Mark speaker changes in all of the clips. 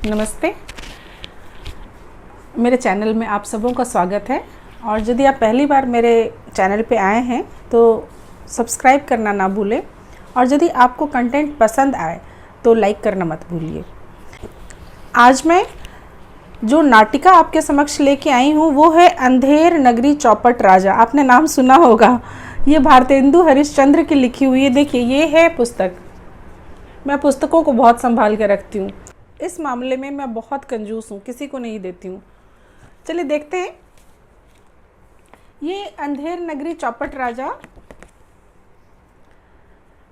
Speaker 1: नमस्ते, मेरे चैनल में आप सबों का स्वागत है। और यदि आप पहली बार मेरे चैनल पे आए हैं तो सब्सक्राइब करना ना भूलें, और यदि आपको कंटेंट पसंद आए तो लाइक करना मत भूलिए। आज मैं जो नाटिका आपके समक्ष लेके आई हूँ वो है अंधेर नगरी चौपट राजा। आपने नाम सुना होगा, ये भारतेंदु हरिश्चंद्र की लिखी हुई है। देखिए, ये है पुस्तक। मैं पुस्तकों को बहुत संभाल के रखती हूँ। इस मामले में मैं बहुत कंजूस हूँ, किसी को नहीं देती हूँ। चलिए देखते हैं। ये अंधेर नगरी चौपट राजा,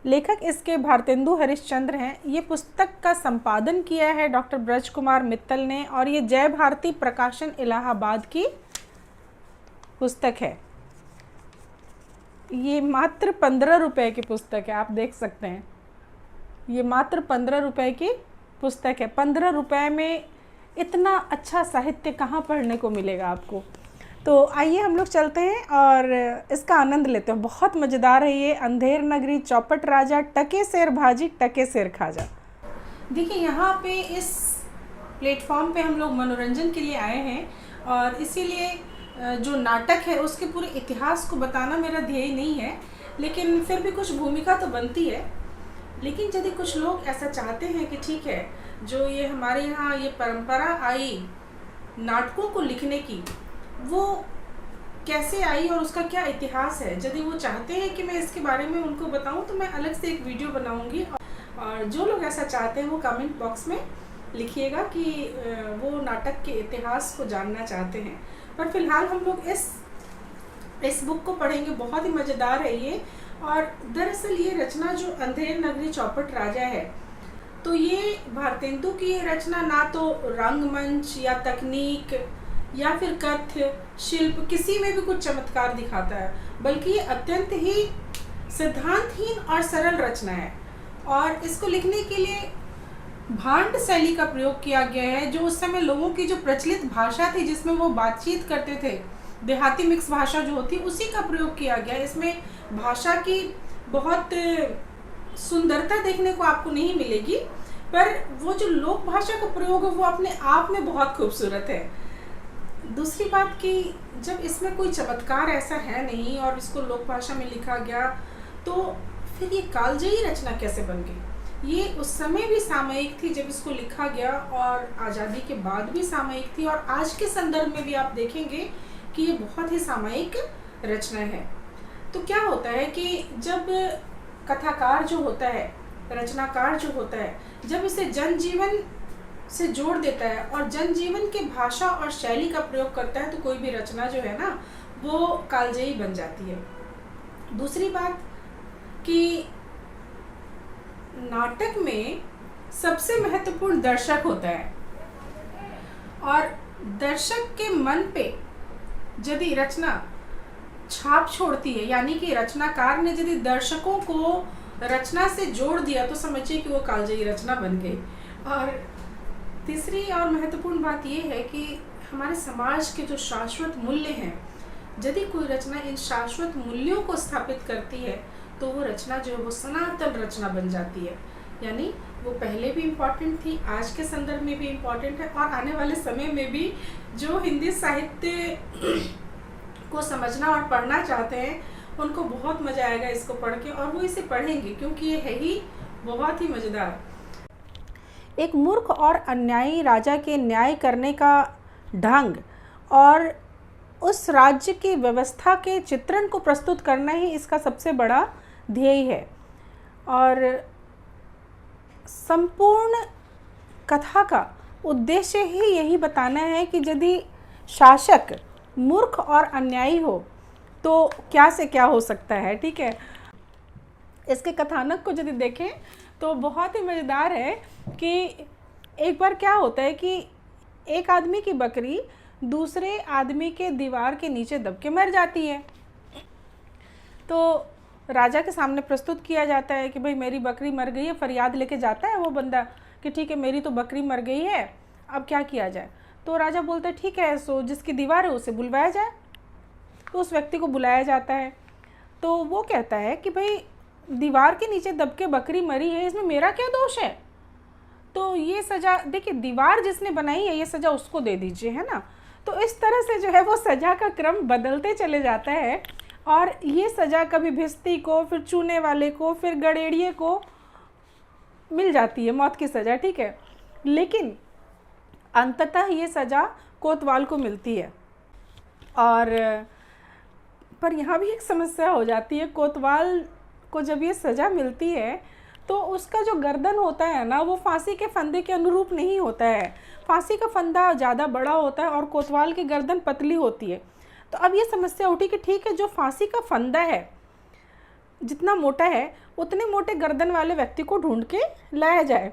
Speaker 1: लेखक इसके भारतेंदु हरिश्चंद्र हैं। ये पुस्तक का संपादन किया है डॉक्टर ब्रज कुमार मित्तल ने, और ये जय भारती प्रकाशन इलाहाबाद की पुस्तक है। ये मात्र 15 रुपए की पुस्तक है, आप देख सकते हैं। ये मात्र 15 रुपए की पुस्तक है। 15 रुपए में इतना अच्छा साहित्य कहाँ पढ़ने को मिलेगा आपको। तो आइए हम लोग चलते हैं और इसका आनंद लेते हैं। बहुत मज़ेदार है ये अंधेर नगरी चौपट राजा, टके शेर भाजी टके शेर खाजा। देखिए, यहाँ पे इस प्लेटफॉर्म पे हम लोग मनोरंजन के लिए आए हैं, और इसीलिए जो नाटक है उसके पूरे इतिहास को बताना मेरा ध्येय नहीं है, लेकिन फिर भी कुछ भूमिका तो बनती है। लेकिन यदि कुछ लोग ऐसा चाहते हैं कि ठीक है, जो ये हमारे यहाँ ये परंपरा आई नाटकों को लिखने की, वो कैसे आई और उसका क्या इतिहास है, यदि वो चाहते हैं कि मैं इसके बारे में उनको बताऊं तो मैं अलग से एक वीडियो बनाऊंगी। और जो लोग ऐसा चाहते हैं वो कमेंट बॉक्स में लिखिएगा कि वो नाटक के इतिहास को जानना चाहते हैं। पर फिलहाल हम लोग इस बुक को पढ़ेंगे। बहुत ही मज़ेदार है ये। और दरअसल ये रचना जो अंधेर नगरी चौपट राजा है, तो ये भारतेंदु की रचना ना तो रंगमंच या तकनीक या फिर कथ्य शिल्प किसी में भी कुछ चमत्कार दिखाता है, बल्कि ये अत्यंत ही सिद्धांतहीन और सरल रचना है। और इसको लिखने के लिए भांड शैली का प्रयोग किया गया है, जो उस समय लोगों की जो प्रचलित भाषा थी जिसमें वो बातचीत करते थे, देहाती मिक्स भाषा जो होती, उसी का प्रयोग किया गया। इसमें भाषा की बहुत सुंदरता देखने को आपको नहीं मिलेगी, पर वो जो लोक भाषा का प्रयोग है वो अपने आप में बहुत खूबसूरत है। दूसरी बात कि जब इसमें कोई चमत्कार ऐसा है नहीं और इसको लोक भाषा में लिखा गया, तो फिर ये कालजयी रचना कैसे बन गई। ये उस समय भी सामयिक थी जब इसको लिखा गया, और आज़ादी के बाद भी सामयिक थी, और आज के संदर्भ में भी आप देखेंगे कि ये बहुत ही सामयिक रचना है। तो क्या होता है कि जब कथाकार जो होता है, रचनाकार जो होता है, जब इसे जनजीवन से जोड़ देता है और जनजीवन के भाषा और शैली का प्रयोग करता है, तो कोई भी रचना जो है ना वो कालजयी बन जाती है। दूसरी बात कि नाटक में सबसे महत्वपूर्ण दर्शक होता है, और दर्शक के मन पे यदि रचना छाप छोड़ती है, यानी कि रचनाकार ने यदि दर्शकों को रचना से जोड़ दिया, तो समझिए कि वो कालजयी रचना बन गई। और तीसरी और महत्वपूर्ण बात ये है कि हमारे समाज के जो शाश्वत मूल्य हैं, यदि कोई रचना इन शाश्वत मूल्यों को स्थापित करती है, तो वो रचना जो है वो सनातन रचना बन जाती है। यानी वो पहले भी इम्पॉर्टेंट थी, आज के संदर्भ में भी इम्पॉर्टेंट है, और आने वाले समय में भी जो हिंदी साहित्य को समझना और पढ़ना चाहते हैं उनको बहुत मज़ा आएगा इसको पढ़ के, और वो इसे पढ़ेंगे क्योंकि ये है ही बहुत ही मज़ेदार। एक मूर्ख और अन्यायी राजा के न्याय करने का ढंग और उस राज्य की व्यवस्था के चित्रण को प्रस्तुत करना ही इसका सबसे बड़ा ध्येय है। और संपूर्ण कथा का उद्देश्य ही यही बताना है कि यदि शासक मूर्ख और अन्यायी हो तो क्या से क्या हो सकता है। ठीक है, इसके कथानक को यदि देखें तो बहुत ही मज़ेदार है कि एक बार क्या होता है कि एक आदमी की बकरी दूसरे आदमी के दीवार के नीचे दब के मर जाती है। तो राजा के सामने प्रस्तुत किया जाता है कि भाई मेरी बकरी मर गई है। फरियाद लेके जाता है वो बंदा कि ठीक है, मेरी तो बकरी मर गई है, अब क्या किया जाए। तो राजा बोलता है ठीक है, सो जिसकी दीवार है उसे बुलवाया जाए। तो उस व्यक्ति को बुलाया जाता है। तो वो कहता है कि भाई दीवार के नीचे दब के बकरी मरी है, इसमें मेरा क्या दोष है। तो ये सज़ा देखिए, दीवार जिसने बनाई है ये सज़ा उसको दे दीजिए, है ना। तो इस तरह से जो है वो सज़ा का क्रम बदलते चले जाता है, और ये सज़ा कभी भिस्ती को, फिर चूने वाले को, फिर गड़ेड़िए को मिल जाती है मौत की सज़ा, ठीक है। लेकिन अंततः ये सज़ा कोतवाल को मिलती है। और पर यहाँ भी एक समस्या हो जाती है, कोतवाल को जब ये सज़ा मिलती है तो उसका जो गर्दन होता है ना, वो फांसी के फंदे के अनुरूप नहीं होता है। फांसी का फंदा ज़्यादा बड़ा होता है और कोतवाल की गर्दन पतली होती है। तो अब ये समस्या उठी कि ठीक है, जो फांसी का फंदा है जितना मोटा है, उतने मोटे गर्दन वाले व्यक्ति को ढूंढ के लाया जाए।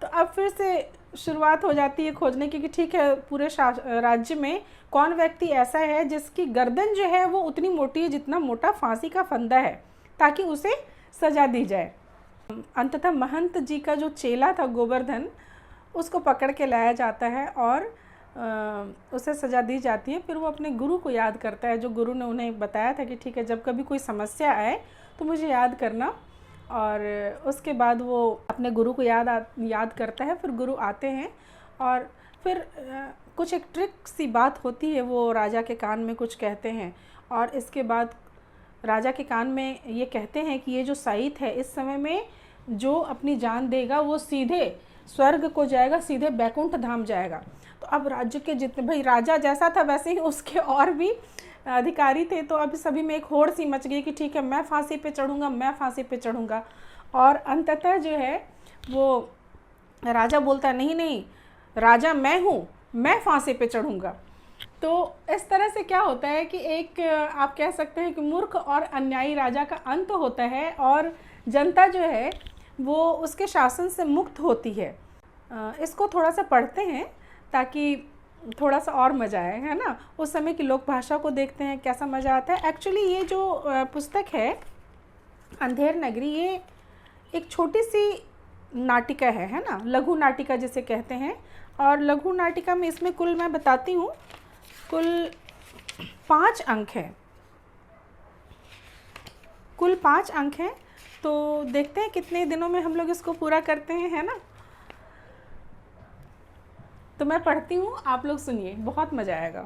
Speaker 1: तो अब फिर से शुरुआत हो जाती है खोजने की कि ठीक है, पूरे राज्य में कौन व्यक्ति ऐसा है जिसकी गर्दन जो है वो उतनी मोटी है जितना मोटा फांसी का फंदा है, ताकि उसे सज़ा दी जाए। अंततः महंत जी का जो चेला था गोवर्धन, उसको पकड़ के लाया जाता है और उसे सज़ा दी जाती है। फिर वो अपने गुरु को याद करता है, जो गुरु ने उन्हें बताया था कि ठीक है, जब कभी कोई समस्या आए तो मुझे याद करना। और उसके बाद वो अपने गुरु को याद करता है। फिर गुरु आते हैं और फिर कुछ एक ट्रिक सी बात होती है, वो राजा के कान में कुछ कहते हैं, और इसके बाद राजा के कान में ये कहते हैं कि ये जो साइथ है, इस समय में जो अपनी जान देगा वो सीधे स्वर्ग को जाएगा, सीधे बैकुंठ धाम जाएगा। तो अब राज्य के जितने, भाई राजा जैसा था वैसे ही उसके और भी अधिकारी थे, तो अभी सभी में एक होड़ सी मच गई कि ठीक है, मैं फांसी पे चढ़ूँगा, मैं फांसी पे चढ़ूँगा। और अंततः जो है वो राजा बोलता है, नहीं नहीं, राजा मैं हूँ, मैं फांसी पे चढ़ूँगा। तो इस तरह से क्या होता है कि एक आप कह सकते हैं कि मूर्ख और अन्यायी राजा का अंत होता है, और जनता जो है वो उसके शासन से मुक्त होती है। इसको थोड़ा सा पढ़ते हैं ताकि थोड़ा सा और मज़ा आए, है ना। उस समय की लोक भाषा को देखते हैं, कैसा मज़ा आता है। एक्चुअली ये जो पुस्तक है अंधेर नगरी, ये एक छोटी सी नाटिका है ना, लघु नाटिका जिसे कहते हैं। और लघु नाटिका में इसमें कुल मैं बताती हूँ, कुल 5 अंक हैं, कुल 5 अंक हैं। तो देखते हैं कितने दिनों में हम लोग इसको पूरा करते हैं, है ना। तो मैं पढ़ती हूँ, आप लोग सुनिए, बहुत मज़ा आएगा।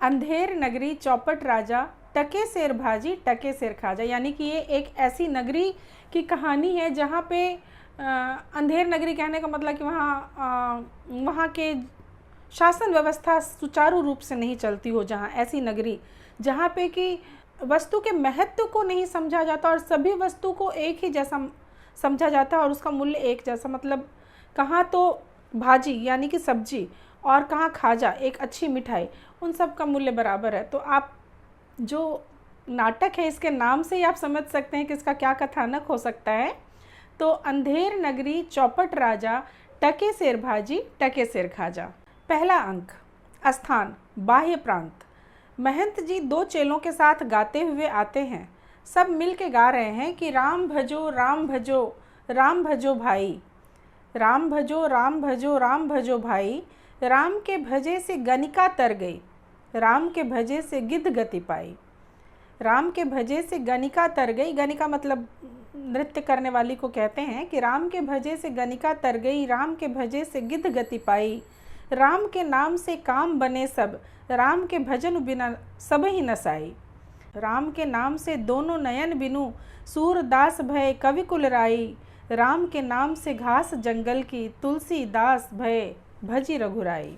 Speaker 1: अंधेर नगरी चौपट राजा, टके शेर भाजी टके शेर खाजा। यानी कि ये एक ऐसी नगरी की कहानी है जहाँ पे अंधेर नगरी कहने का मतलब कि वहाँ के शासन व्यवस्था सुचारू रूप से नहीं चलती हो, जहाँ ऐसी नगरी जहाँ पे कि वस्तु के महत्व को नहीं समझा जाता और सभी वस्तु को एक ही जैसा समझा जाता है और उसका मूल्य एक जैसा। मतलब कहाँ तो भाजी यानी कि सब्जी और कहाँ खाजा एक अच्छी मिठाई, उन सब का मूल्य बराबर है। तो आप जो नाटक है इसके नाम से ही आप समझ सकते हैं कि इसका क्या कथानक हो सकता है। तो अंधेर नगरी चौपट राजा, टके शेर भाजी टके शेर खाजा। पहला अंक, स्थान बाह्य प्रांत। महंत जी 2 चेलों के साथ गाते हुए आते हैं। सब मिल के गा रहे हैं कि राम भजो राम भजो राम भजो भाई, राम भजो राम भजो राम भजो भाई, राम के भजे से गनिका तर गई, राम के भजे से गिद्ध गति पाई। राम के भजे से गनिका तर गई, गनिका मतलब नृत्य करने वाली को कहते हैं कि राम के भजे से गनिका तर गई, राम के भजे से गिद्ध गति पाई। राम के नाम से काम बने सब, राम के भजन बिना सब ही नसाई। राम के नाम से दोनों नयन बिनु, सूरदास भय कवि कुल राई। राम के नाम से घास जंगल की, तुलसी दास भय भजी रघुराई।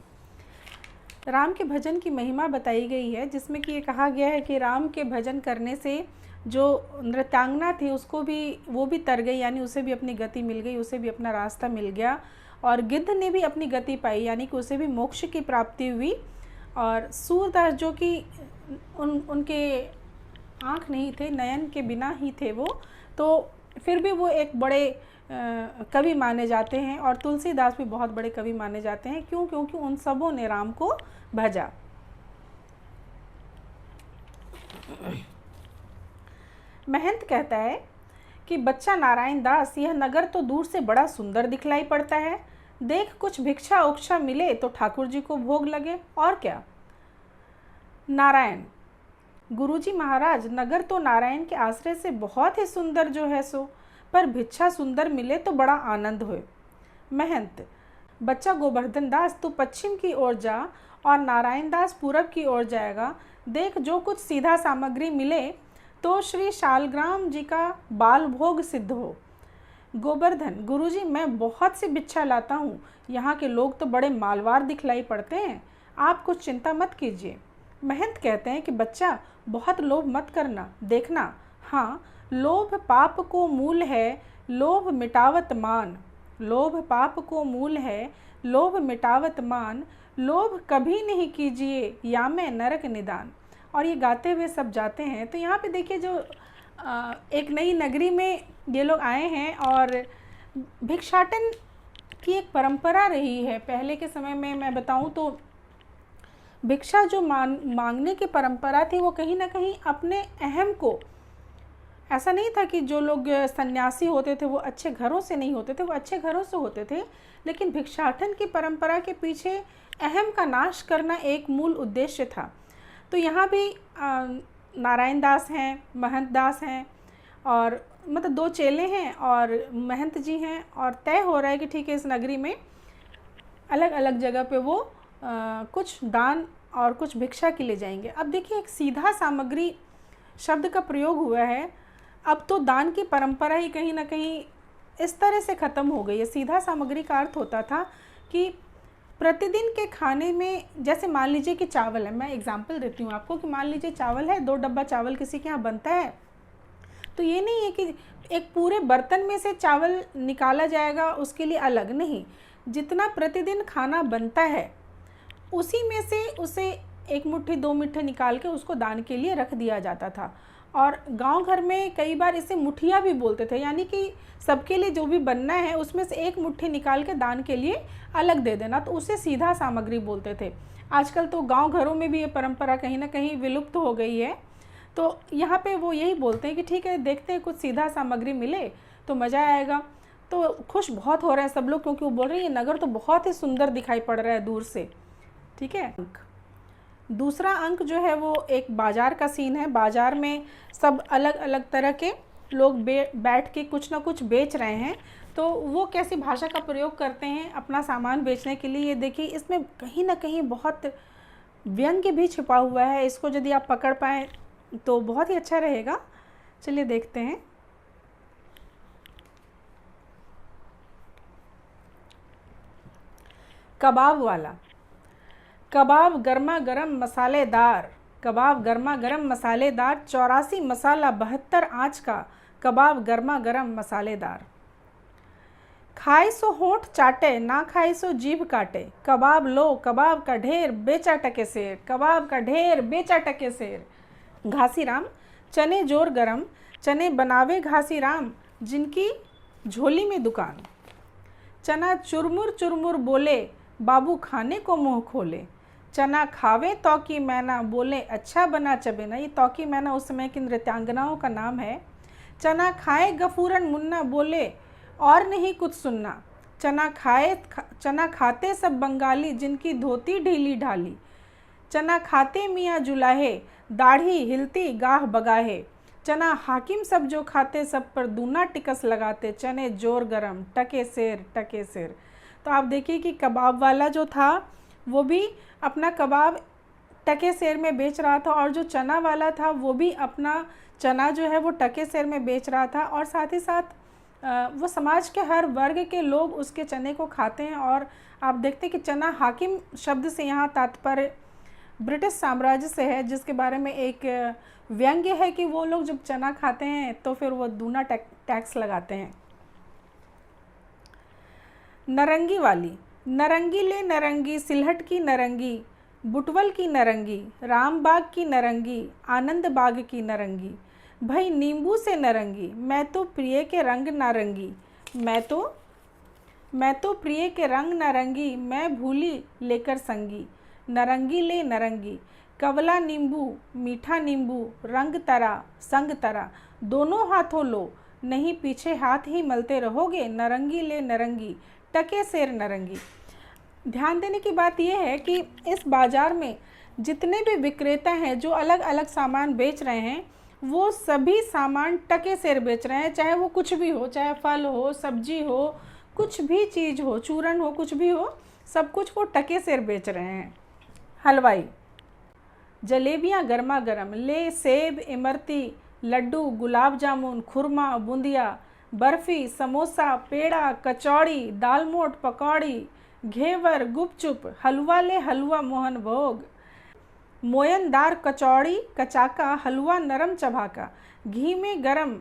Speaker 1: राम के भजन की महिमा बताई गई है, जिसमें कि ये कहा गया है कि राम के भजन करने से जो नृत्यांगना थी उसको भी, वो भी तर गई, यानी उसे भी अपनी गति मिल गई, उसे भी अपना रास्ता मिल गया। और गिद्ध ने भी अपनी गति पाई, यानी कि उसे भी मोक्ष की प्राप्ति हुई। और सूरदास जो कि उनके आँख नहीं थे, नयन के बिना ही थे वो, तो फिर भी वो एक बड़े कवि माने जाते हैं। और तुलसीदास भी बहुत बड़े कवि माने जाते हैं। क्यों? क्योंकि उन सबों ने राम को भजा। महंत कहता है कि बच्चा नारायण दास, यह नगर तो दूर से बड़ा सुंदर दिखलाई पड़ता है। देख कुछ भिक्षा उक्षा मिले तो ठाकुर जी को भोग लगे, और क्या। नारायण, गुरुजी महाराज, नगर तो नारायण के आश्रय से बहुत ही सुंदर जो है सो, पर भिक्षा सुंदर मिले तो बड़ा आनंद होए। महंत, बच्चा गोवर्धन दास तू पश्चिम की ओर जा और नारायण दास पूरब की ओर जाएगा। देख जो कुछ सीधा सामग्री मिले तो श्री शालग्राम जी का बाल भोग सिद्ध हो। गोवर्धन, गुरुजी मैं बहुत सी भिक्षा लाता हूँ, यहाँ के लोग तो बड़े मालवार दिखलाई पड़ते हैं, आप कुछ चिंता मत कीजिए। महंत कहते हैं कि बच्चा बहुत लोभ मत करना, देखना हाँ लोभ पाप को मूल है, लोभ मिटावत मान। लोभ पाप को मूल है, लोभ मिटावत मान। लोभ कभी नहीं कीजिए या में नरक निदान। और ये गाते हुए सब जाते हैं। तो यहाँ पे देखिए जो एक नई नगरी में ये लोग आए हैं और भिक्षाटन की एक परंपरा रही है। पहले के समय में मैं बताऊं तो भिक्षा जो मांगने की परंपरा थी वो कहीं ना कहीं अपने अहम को, ऐसा नहीं था कि जो लोग सन्यासी होते थे वो अच्छे घरों से नहीं होते थे, वो अच्छे घरों से होते थे, लेकिन भिक्षाटन की परंपरा के पीछे अहम का नाश करना एक मूल उद्देश्य था। तो यहाँ भी नारायण दास हैं, महंत दास हैं और मतलब दो चेले हैं और महंत जी हैं और तय हो रहा है कि ठीक है इस नगरी में अलग अलग जगह पे वो कुछ दान और कुछ भिक्षा के लिए जाएंगे। अब देखिए एक सीधा सामग्री शब्द का प्रयोग हुआ है। अब तो दान की परंपरा ही कहीं ना कहीं इस तरह से ख़त्म हो गई है। सीधा सामग्री का अर्थ होता था कि प्रतिदिन के खाने में, जैसे मान लीजिए कि चावल है, मैं एग्जांपल देती हूँ आपको कि मान लीजिए चावल है, 2 डब्बा चावल किसी के यहाँ बनता है, तो ये नहीं है कि एक पूरे बर्तन में से चावल निकाला जाएगा उसके लिए अलग, नहीं, जितना प्रतिदिन खाना बनता है उसी में से उसे 1 मुट्ठी 2 मुट्ठी निकाल के उसको दान के लिए रख दिया जाता था। और गांव घर में कई बार इसे मुठिया भी बोलते थे, यानी कि सबके लिए जो भी बनना है उसमें से 1 मुट्ठी निकाल के दान के लिए अलग दे देना, तो उसे सीधा सामग्री बोलते थे। आजकल तो गांव घरों में भी ये परंपरा कहीं ना कहीं विलुप्त हो गई है। तो यहाँ पे वो यही बोलते हैं कि ठीक है देखते हैं कुछ सीधा सामग्री मिले तो मज़ा आएगा। तो खुश बहुत हो रहे हैं सब लोग, क्योंकि वो बोल रहे हैं ये नगर तो बहुत ही सुंदर दिखाई पड़ रहा है दूर से। ठीक है, दूसरा अंक जो है वो एक बाज़ार का सीन है। बाज़ार में सब अलग अलग तरह के लोग बैठ के कुछ ना कुछ बेच रहे हैं। तो वो कैसी भाषा का प्रयोग करते हैं अपना सामान बेचने के लिए, ये देखिए इसमें कहीं ना कहीं बहुत व्यंग्य भी छिपा हुआ है। इसको यदि आप पकड़ पाएँ तो बहुत ही अच्छा रहेगा। चलिए देखते हैं। कबाब वाला, कबाब गर्मा गर्म मसालेदार, कबाब गर्मा गर्म मसालेदार, 84 मसाला 72 आँच का कबाब गर्मा गर्म मसालेदार। खाए सो होंठ चाटे, ना खाए सो जीभ काटे, कबाब लो कबाब का ढेर बेचा टके सेर, कबाब का ढेर बेचा टके सेर। घासीराम, चने जोर गरम, चने बनावे घासीराम, जिनकी झोली में दुकान। चना चुरमुर चुरमुर बोले, बाबू खाने को मुँह खोले, चना खावे तौकी मैना, बोले अच्छा बना चबेना। ये तौकी मैना उस समय की नृत्यांगनाओं का नाम है। चना खाए गफूरन मुन्ना, बोले और नहीं कुछ सुनना। चना खाते सब बंगाली, जिनकी धोती ढीली ढाली। चना खाते मियाँ जुलाहे, दाढ़ी हिलती गाह बगाहे। चना हाकिम सब जो खाते, सब पर दूना टिकस लगाते, चने जोर गरम टके सेर टके सेर। तो आप देखिए कि कबाब वाला जो था वो भी अपना कबाब टके सेर में बेच रहा था, और जो चना वाला था वो भी अपना चना जो है वो टके सेर में बेच रहा था। और साथ ही साथ वो समाज के हर वर्ग के लोग उसके चने को खाते हैं। और आप देखते हैं कि चना हाकिम शब्द से यहाँ तात्पर्य ब्रिटिश साम्राज्य से है, जिसके बारे में एक व्यंग्य है कि वो लोग जब चना खाते हैं तो फिर वो दूना टैक्स लगाते हैं। नरंगी वाली, नरंगी ले नरंगी, सिलहट की नरंगी, बुटवल की नरंगी, रामबाग की नरंगी, आनंद बाग की नरंगी। भाई नींबू से नरंगी, मैं तो प्रिय के रंग नारंगी, मैं तो प्रिय के रंग नारंगी, मैं भूली लेकर संगी। नरंगी ले नरंगी, कवला नींबू मीठा नींबू, रंग तरा संग तरा, दोनों हाथों लो, नहीं पीछे हाथ ही मलते रहोगे। नरंगी ले नरंगी, टके सेर नरंगी। ध्यान देने की बात यह है कि इस बाज़ार में जितने भी विक्रेता हैं जो अलग अलग सामान बेच रहे हैं, वो सभी सामान टके सेर बेच रहे हैं, चाहे वो कुछ भी हो, चाहे फल हो, सब्जी हो, कुछ भी चीज़ हो, चूरन हो, कुछ भी हो, सब कुछ वो टके सेर बेच रहे हैं। हलवाई, जलेबियाँ गर्मा गर्म, ले सेब, इमरती, लड्डू, गुलाब जामुन, खुरमा, बूंदिया, बर्फ़ी, समोसा, पेड़ा, कचौड़ी, दालमोट, पकौड़ी, घेवर, गुपचुप, हलवा ले हलवा मोहन भोग, मोयनदार कचौड़ी, कचाका, हलवा नरम चबाका, घी में गरम,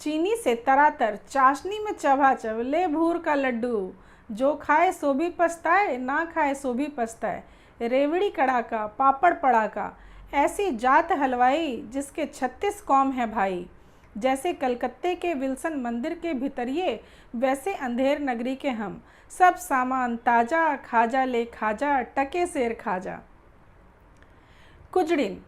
Speaker 1: चीनी से तरातर, चाशनी में चबाचब, ले भूर का लड्डू, जो खाए सो भी पछताए, ना खाए सो भी पछताए, रेवड़ी कड़ाका, पापड़ पड़ाका, ऐसी जात हलवाई जिसके 36 कौम है भाई, जैसे कलकत्ते के विल्सन मंदिर के भितरिये, वैसे अंधेर नगरी के हम, सब सामान ताज़ा, खाजा ले खाजा, टके सेर खाजा। कुजड़िन,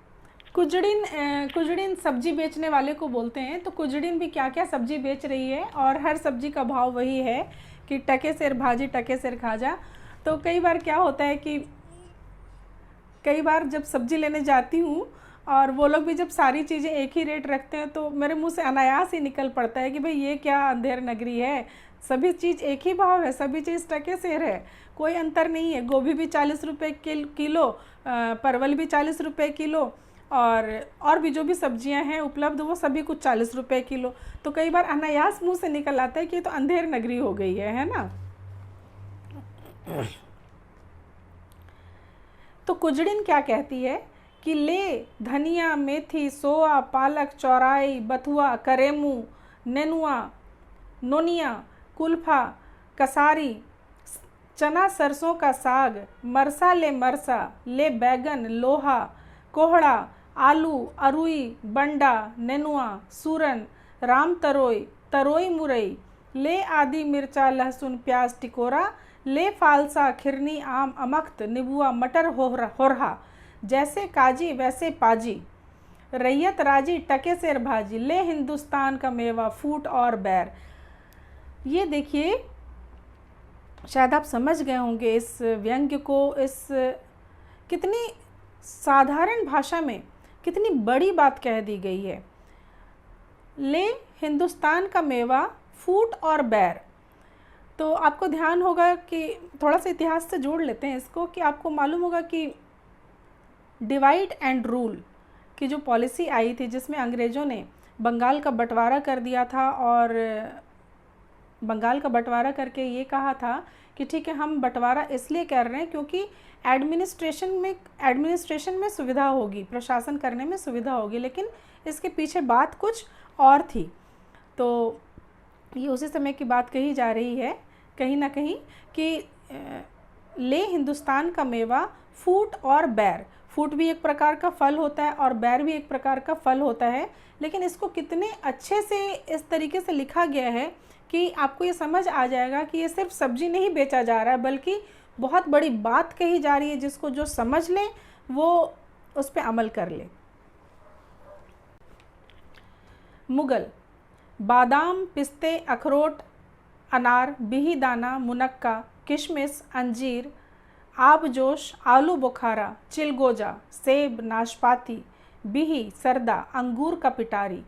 Speaker 1: कुजड़िन सब्जी बेचने वाले को बोलते हैं। तो कुजड़िन भी क्या क्या सब्जी बेच रही है और हर सब्जी का भाव वही है कि टके सेर भाजी, टके सेर खाजा। तो कई बार क्या होता है कि कई बार जब सब्जी लेने जाती हूँ और वो लोग भी जब सारी चीज़ें एक ही रेट रखते हैं तो मेरे मुंह से अनायास ही निकल पड़ता है कि भाई ये क्या अंधेर नगरी है, सभी चीज़ एक ही भाव है, सभी चीज़ टके सेर है, कोई अंतर नहीं है। गोभी भी 40 रुपये किलो, परवल भी 40 रुपये किलो, और भी जो भी सब्जियां हैं उपलब्ध वो सभी कुछ 40 रुपये किलो। तो कई बार अनायास मुंह से निकल आता है कि ये तो अंधेर नगरी हो गई है ना। तो कुजड़िन क्या कहती है कि ले धनिया, मेथी, सोआ, पालक, चौराई, बथुआ, करेमू, नेनुआ, नोनिया, कुल्फा, कसारी, चना, सरसों का साग, मरसा ले मरसा, ले बैगन, लोहा, कोहड़ा, आलू, अरुई, बंडा, नेनुआ, सूरन, राम तरोई, तरोई मुरई, ले आदि मिर्चा, लहसुन, प्याज, टिकोरा, ले फालसा, खिरनी, आम, अमख्त, निबुआ, मटर, होरहा, जैसे काजी वैसे पाजी, रैयत राजी, टके सेर भाजी, ले हिंदुस्तान का मेवा, फूट और बैर। ये देखिए, शायद आप समझ गए होंगे इस व्यंग्य को, इस कितनी साधारण भाषा में कितनी बड़ी बात कह दी गई है। ले हिंदुस्तान का मेवा, फूट और बैर। तो आपको ध्यान होगा कि थोड़ा सा इतिहास से जोड़ लेते हैं इसको, कि आपको मालूम होगा कि डिवाइड एंड रूल की जो पॉलिसी आई थी जिसमें अंग्रेज़ों ने बंगाल का बंटवारा कर दिया था, और बंगाल का बंटवारा करके ये कहा था कि ठीक है हम बंटवारा इसलिए कर रहे हैं क्योंकि एडमिनिस्ट्रेशन में सुविधा होगी, प्रशासन करने में सुविधा होगी, लेकिन इसके पीछे बात कुछ और थी। तो ये उसी समय की बात कही जा रही है कहीं ना कहीं कि ले हिंदुस्तान का मेवा, फूट और बैर। फूट भी एक प्रकार का फल होता है और बैर भी एक प्रकार का फल होता है, लेकिन इसको कितने अच्छे से इस तरीके से लिखा गया है कि आपको ये समझ आ जाएगा कि ये सिर्फ सब्जी नहीं बेचा जा रहा है, बल्कि बहुत बड़ी बात कही जा रही है, जिसको जो समझ ले वो उस पर अमल कर ले। मुगल, बादाम, पिस्ते, अखरोट, अनार, बिही दाना, मुनक्का, किशमिश, अंजीर, आबजोश, आलू बुखारा, चिलगोजा, सेब, नाशपाती, बिही, सरदा, अंगूर का पिटारी,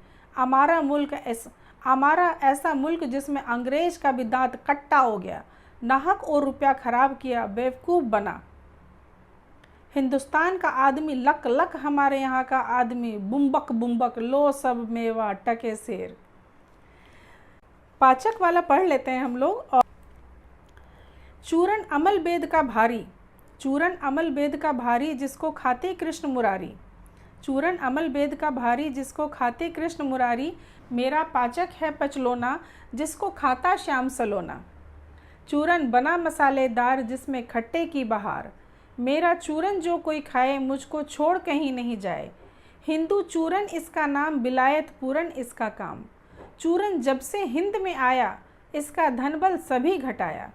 Speaker 1: हमारा ऐसा मुल्क जिसमें अंग्रेज का भी दांत कट्टा हो गया, नाहक और रुपया खराब किया, बेवकूफ़ बना। हिंदुस्तान का आदमी लक लक, हमारे यहाँ का आदमी बुम्बक बुम्बक, लो सब मेवा टके सेर। पाचक वाला पढ़ लेते हैं हम लोग। और चूरन अमल बेद का भारी, चूरन अमल बेद का भारी, जिसको खाते कृष्ण मुरारी, चूरन अमल बेद का भारी, जिसको खाते कृष्ण मुरारी, मेरा पाचक है पचलोना, जिसको खाता श्याम सलोना। चूरन बना मसालेदार, जिसमें खट्टे की बहार, मेरा चूरन जो कोई खाए, मुझको छोड़ कहीं नहीं जाए। हिंदू चूरन इसका नाम, बिलायत पूरन इसका काम। चूरन जब से हिंद में आया, इसका धनबल सभी घटाया।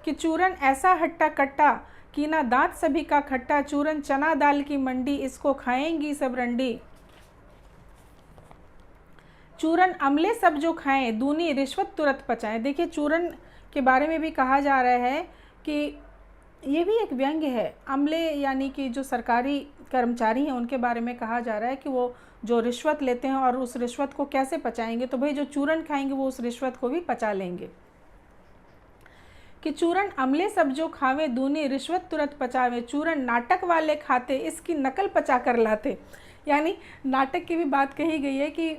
Speaker 1: कि चूरन ऐसा हट्टा कट्टा, कि ना दांत सभी का खट्टा। चूरन चना दाल की मंडी, इसको खाएंगी सब रंडी। चूरन अमले सब जो खाएं, दूनी रिश्वत तुरंत पचाएं। देखिए, चूरन के बारे में भी कहा जा रहा है कि ये भी एक व्यंग्य है। अमले यानी कि जो सरकारी कर्मचारी हैं उनके बारे में कहा जा रहा है कि वो जो रिश्वत लेते हैं और उस रिश्वत को कैसे पचाएंगे। तो भाई जो चूरन खाएंगे वो उस रिश्वत को भी पचा लेंगे। कि चूरन अमले सब जो खावे दूनी रिश्वत तुरंत पचावे, चूरन नाटक वाले खाते इसकी नकल पचा कर लाते। यानी नाटक की भी बात कही गई है कि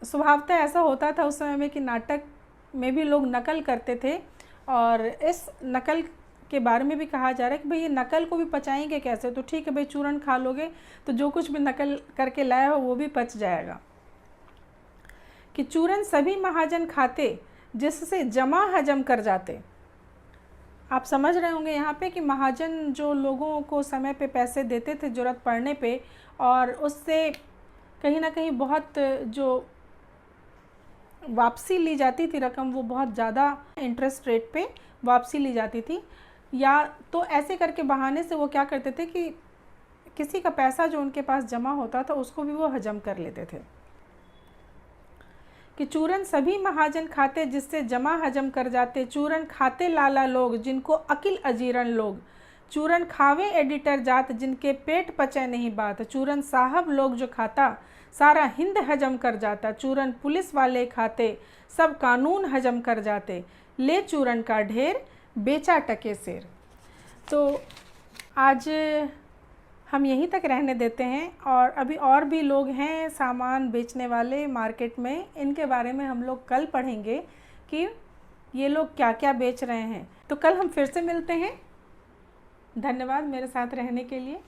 Speaker 1: स्वभावतः ऐसा होता था उस समय में कि नाटक में भी लोग नकल करते थे, और इस नकल के बारे में भी कहा जा रहा है कि भाई ये नकल को भी पचाएंगे कैसे। तो ठीक है भाई, चूरन खा लोगे तो जो कुछ भी नकल करके लाया हो वो भी पच जाएगा। कि चूरन सभी महाजन खाते जिससे जमा हजम कर जाते। आप समझ रहे होंगे यहाँ पे कि महाजन जो लोगों को समय पे पैसे देते थे ज़रूरत पड़ने पे, और उससे कहीं ना कहीं बहुत जो वापसी ली जाती थी रकम वो बहुत ज़्यादा इंटरेस्ट रेट पे वापसी ली जाती थी। या तो ऐसे करके बहाने से वो क्या करते थे कि किसी का पैसा जो उनके पास जमा होता था उसको भी वो हजम कर लेते थे। कि चूरन सभी महाजन खाते जिससे जमा हजम कर जाते, चूरन खाते लाला लोग जिनको अकिल अजीरन लोग, चूरन खावे एडिटर जात जिनके पेट पचे नहीं बात, चूरन साहब लोग जो खाता सारा हिंद हजम कर जाता, चूरन पुलिस वाले खाते सब कानून हजम कर जाते, ले चूरन का ढेर बेचा टके सेर। तो आज हम यहीं तक रहने देते हैं, और अभी और भी लोग हैं सामान बेचने वाले मार्केट में, इनके बारे में हम लोग कल पढ़ेंगे कि ये लोग क्या क्या बेच रहे हैं। तो कल हम फिर से मिलते हैं। धन्यवाद मेरे साथ रहने के लिए।